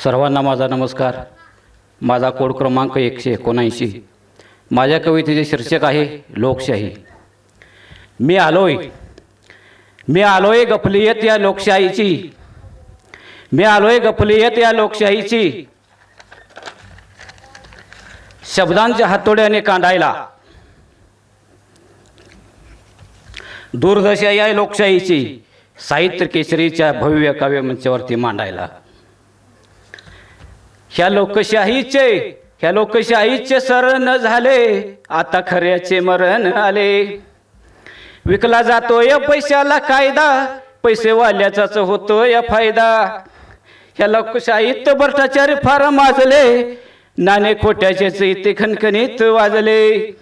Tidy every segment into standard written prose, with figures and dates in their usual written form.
सर्वांना माझा नमस्कार. माझा कोड क्रमांक 179. माझ्या कवितेचे शीर्षक आहे लोकशाही. मी आलोय गफलीयत या लोकशाहीची. मी आलोय गफलीयत या लोकशाहीची. शब्दांच्या हातोड्याने कांडायला. दुर्दशा या लोकशाहीची साहित्य केसरीच्या भव्य काव्य मंचावरती मांडायला. ह्या लोकशाहीचे शरण झाले, आता खऱ्याचे मरण आले. विकला जातोय पैशाला कायदा, पैसेवाल्याचाच होतोय फायदा. ह्या लोकशाहीत भ्रष्टाचारी फार माजले, नाणे खोट्याचेच इथे खणखणीत वाजले.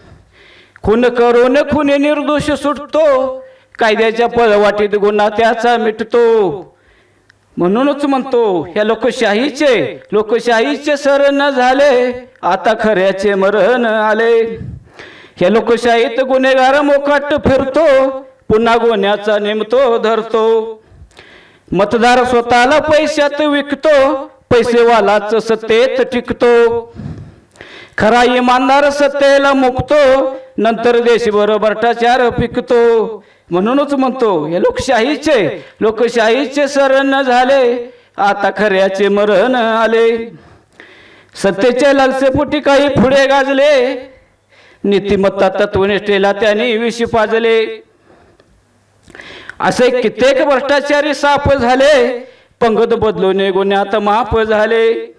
खून करून खून निर्दोष सुटतो, कायद्याच्या पळवाटीत गुन्हा त्याचा मिटतो. म्हणूनच म्हणतो ह्या लोकशाहीचे शरण झाले, आता खऱ्याचे मरण आले. ह्या लोकशाहीत गुन्हेगार मोकाट फिरतो, पुन्हा गुन्ह्याचा नेमतो धरतो. मतदार स्वतःला पैशात विकतो, पैसेवालाच सत्तेत टिकतो. खरा इमानदार सत्तेला मुकतो, नंतर देशभर भ्रष्टाचार पिकतो. म्हणूनच म्हणतो या लोकशाहीचे शरण झाले, आता खऱ्याचे मरण आले. सत्तेच्या लालसेपोटी काही पुढे गाजले, नीतिमत्ता तत्वनिष्ठेला त्यांनी विष पाजले. असे कित्येक भ्रष्टाचारी साप झाले, पंगत बदलून गुन्ह्यात माफ झाले.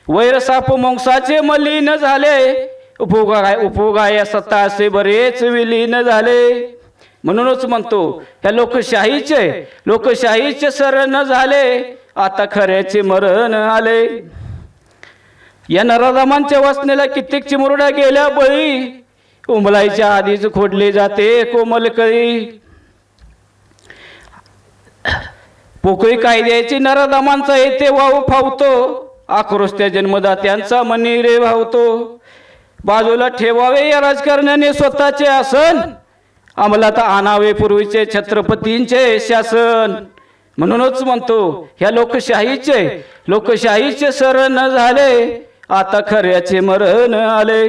वैर साप मोंगसाचे मलिन झाले, उपभोगाया सत्ता असे बरेच विलीन झाले. म्हणूनच म्हणतो ह्या लोकशाहीचे शरण झाले, आता खऱ्याचे मरण आले. या नराधमांच्या वासनेला कित्येक चिमुरड्या गेल्या बळी, उमलायच्या आधीच खोडले जाते कोमल कळी. पोकळी कायद्याची नराधमांचा येथे वाव फावतो, आक्रोश त्या जन्मदात्यांचा मनी रे भावतो. बाजूला ठेवावे या राजकारण्याने स्वतःचे आसन, अंमलात आणावे पूर्वीचे छत्रपतींचे शासन. म्हणूनच म्हणतो ह्या लोकशाहीचे शरण झाले, आता खऱ्याचे मरण आले.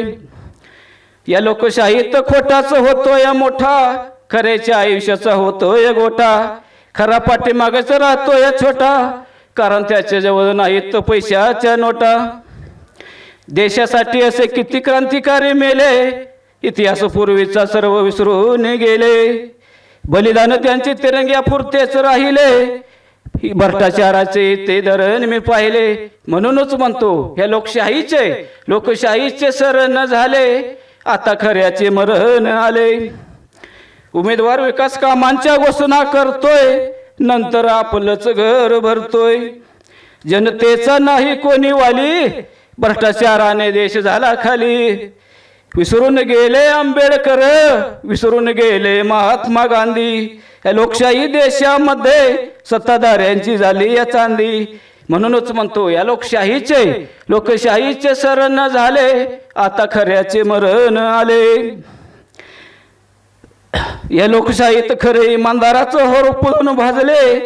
या लोकशाहीत खोटाच होतोय मोठा, खऱ्याच्या आयुष्याचा होतोय गोटा. खरा पाठीमागच राहतोय छोटा, कारण त्याच्या जवळ नाहीत पैशाच्या नोटा. देशासाठी असे किती क्रांतिकारी मेले, इतिहास पूर्वीचा सर्व विसरून गेले. बलिदान त्यांचे तिरंग्या पुरतेच राहिले, भ्रष्टाचाराचे ते धरण मी पाहिले. म्हणूनच म्हणतो ह्या लोकशाहीचे शरण झाले, आता खऱ्याचे मरण आले. उमेदवार विकास कामांच्या घोषणा करतोय, नंतर आपलंच घर भरतोय. जनतेचा नाही कोणी वाली, भ्रष्टाचाराने देश झाला खाली. विसरून गेले आंबेडकर, विसरून गेले महात्मा गांधी. या लोकशाही देशामध्ये सत्ताधाऱ्यांची झाली या चांदी. म्हणूनच म्हणतो या लोकशाहीचे शरण झाले, आता खऱ्याचे मरण आले. या लोकशाहीत खरे इमानदाराचं होर पुरून भाजले,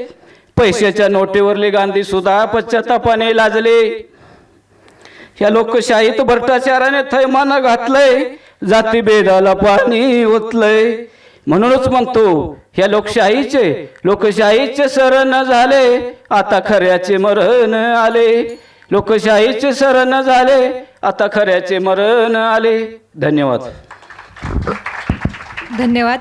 पैशाच्या नोटेवरले गांधी सुद्धा पश्चातापाने लाजले. या लोकशाहीत भ्रष्टाचाराने थैमान घातलंय, जातीभेदाला पाणी ओतलंय. म्हणूनच म्हणतो ह्या लोकशाहीचे शरण झाले, आता खऱ्याचे मरण आले. लोकशाहीचे शरण झाले, आता खऱ्याचे मरण आले. धन्यवाद. धन्यवाद.